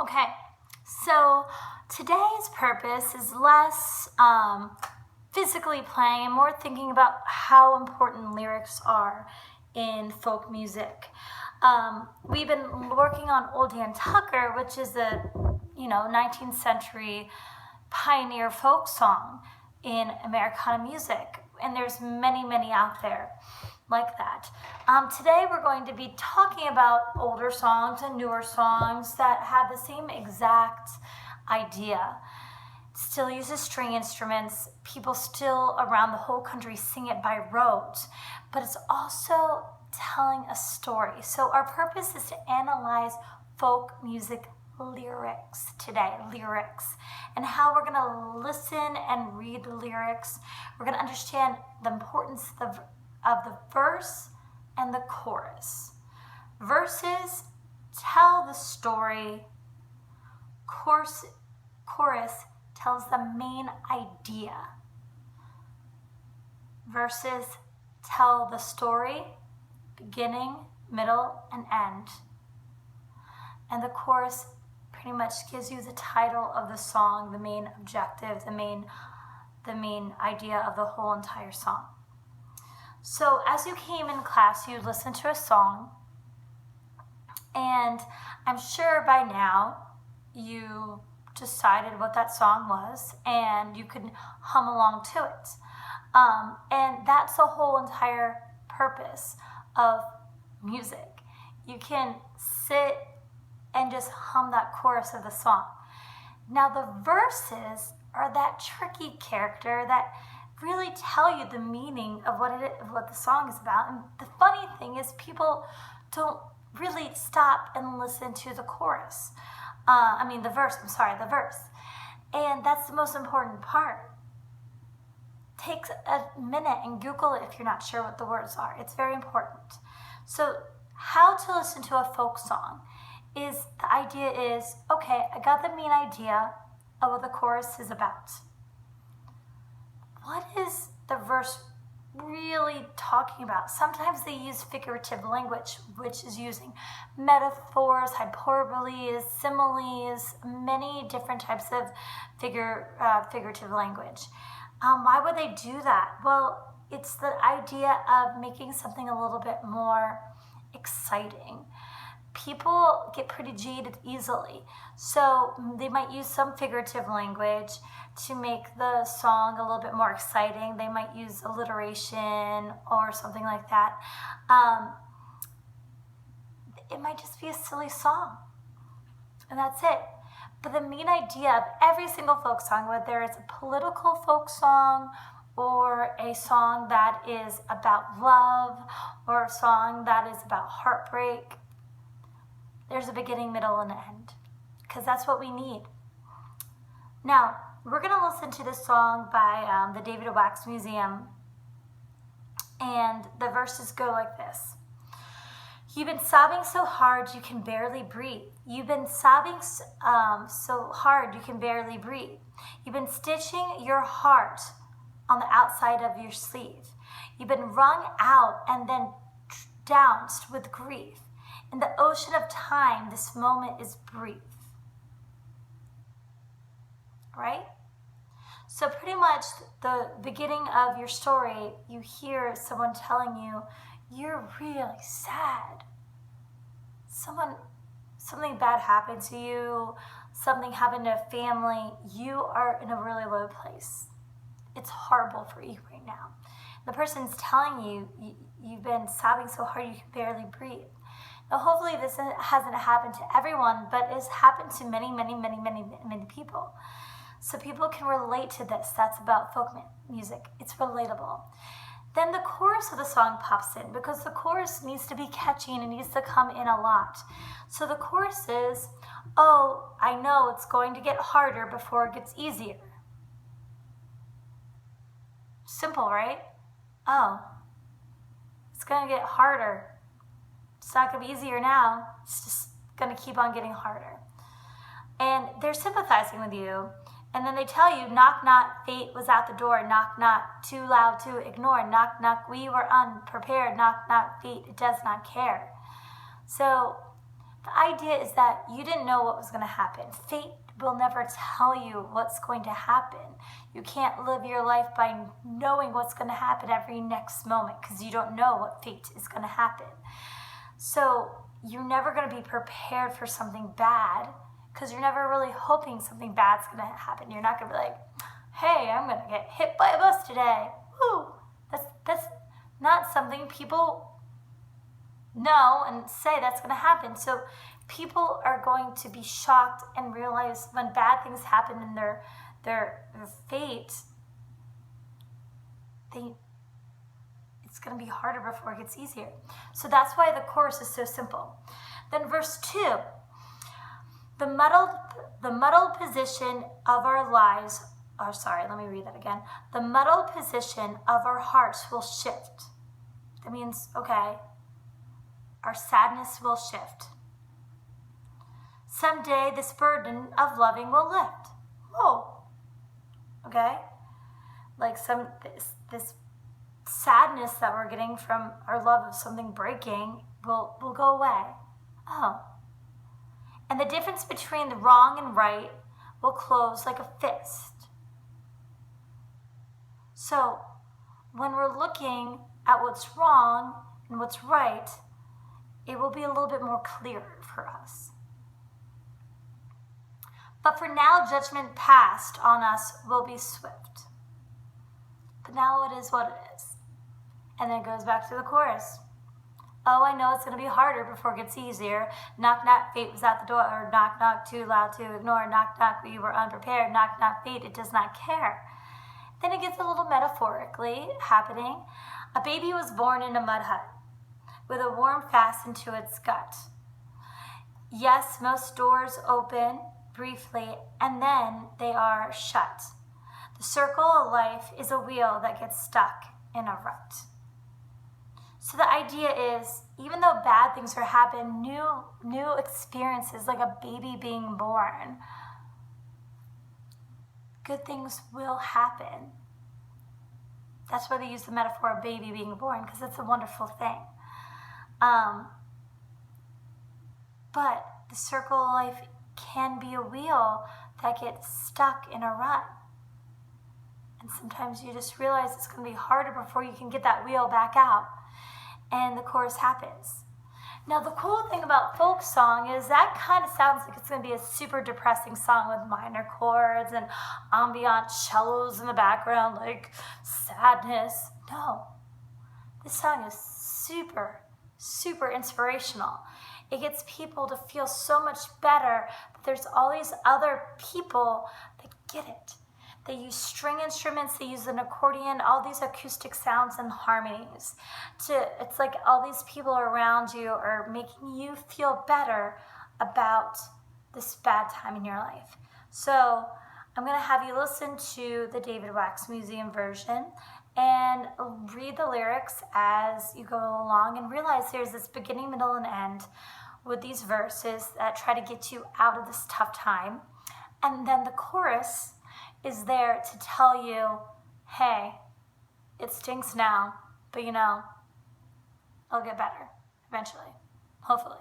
Okay, so today's purpose is less physically playing and more thinking about how important lyrics are in folk music. We've been working on Old Dan Tucker, which is a 19th century pioneer folk song in Americana music, and there's many out there like that. Today we're going to be talking about older songs and newer songs that have the same exact idea. It still uses string instruments. People still around the whole country sing it by rote, but it's also telling a story. So our purpose is to analyze folk music lyrics today, and how we're going to listen and read the lyrics. We're going to understand the importance of the verse and the chorus. Verses tell the story. Chorus tells the main idea. Verses tell the story, beginning, middle, and end. And the chorus pretty much gives you the title of the song, the main objective, the main idea of the whole entire song. So as you came in class, you listened to a song, and I'm sure by now you decided what that song was, and you could hum along to it. And that's the whole entire purpose of music. You can sit and just hum that chorus of the song. Now the verses are that tricky character that really tell you the meaning of what the song is about. And the funny thing is people don't really stop and listen to the chorus. The verse. And that's the most important part. Take a minute and Google it if you're not sure what the words are. It's very important. So how to listen to a folk song is, the idea is, okay, I got the main idea of what the chorus is about. What is the verse really talking about? Sometimes they use figurative language, which is using metaphors, hyperboles, similes, many different types of figurative language. Why would they do that? Well, it's the idea of making something a little bit more exciting. People get pretty jaded easily, so they might use some figurative language to make the song a little bit more exciting. They might use alliteration or something like that. It might just be a silly song, and that's it. But the main idea of every single folk song, whether it's a political folk song or a song that is about love or a song that is about heartbreak, there's a beginning, middle, and end, because that's what we need. Now, we're going to listen to this song by the David Wax Museum, and the verses go like this. You've been sobbing so hard you can barely breathe. You've been sobbing so hard you can barely breathe. You've been stitching your heart on the outside of your sleeve. You've been wrung out and then doused with grief. In the ocean of time, this moment is brief. Right? So pretty much the beginning of your story, you hear someone telling you, you're really sad. Something bad happened to you, something happened to a family, you are in a really low place. It's horrible for you right now. The person's telling you, you've been sobbing so hard you can barely breathe. Now, hopefully this hasn't happened to everyone, but it's happened to many people. So people can relate to this. That's about folk music. It's relatable. Then the chorus of the song pops in, because the chorus needs to be catchy and it needs to come in a lot. So the chorus is, oh, I know it's going to get harder before it gets easier. Simple, right? Oh, it's going to get harder. It's not going to be easier now. It's just going to keep on getting harder. And they're sympathizing with you. And then they tell you, knock, knock, fate was at the door. Knock, knock, too loud to ignore. Knock, knock, we were unprepared. Knock, knock, fate, it does not care. So The idea is that you didn't know what was going to happen. Fate will never tell you what's going to happen. You can't live your life by knowing what's going to happen every next moment because you don't know what fate is going to happen. So you're never going to be prepared for something bad because you're never really hoping something bad's going to happen. You're not going to be like, hey, I'm going to get hit by a bus today. Woo! That's not something people know and say that's going to happen. So people are going to be shocked and realize when bad things happen in their fate, it's going to be harder before it gets easier. So that's why the chorus is so simple. Then verse 2, the muddled position of our lives, let me read that again. The muddled position of our hearts will shift. That means, okay, our sadness will shift. Someday this burden of loving will lift. Whoa. Okay? Like this sadness that we're getting from our love of something breaking will go away. Oh. And the difference between the wrong and right will close like a fist. So when we're looking at what's wrong and what's right, it will be a little bit more clear for us. But for now, judgment passed on us will be swift. But now it is what it is. And then it goes back to the chorus. Oh, I know it's going to be harder before it gets easier. Knock, knock, fate was at the door. Or knock, knock, too loud to ignore. Knock, knock, we were unprepared. Knock, knock, fate, it does not care. Then it gets a little metaphorically happening. A baby was born in a mud hut with a worm fastened to its gut. Yes, most doors open briefly, and then they are shut. The circle of life is a wheel that gets stuck in a rut. So the idea is, even though bad things are happening, new experiences, like a baby being born, good things will happen. That's why they use the metaphor of baby being born, because it's a wonderful thing. But the circle of life can be a wheel that gets stuck in a rut. And sometimes you just realize it's going to be harder before you can get that wheel back out. And the chorus happens. Now, the cool thing about folk song is that kind of sounds like it's going to be a super depressing song with minor chords and ambient cellos in the background, like sadness. No. This song is super, super inspirational. It gets people to feel so much better that there's all these other people that get it. They use string instruments, they use an accordion, all these acoustic sounds and harmonies. It's like all these people around you are making you feel better about this bad time in your life. So I'm going to have you listen to the David Wax Museum version and read the lyrics as you go along and realize there's this beginning, middle, and end with these verses that try to get you out of this tough time. And then the chorus is there to tell you, hey, it stinks now, but it'll get better eventually, hopefully.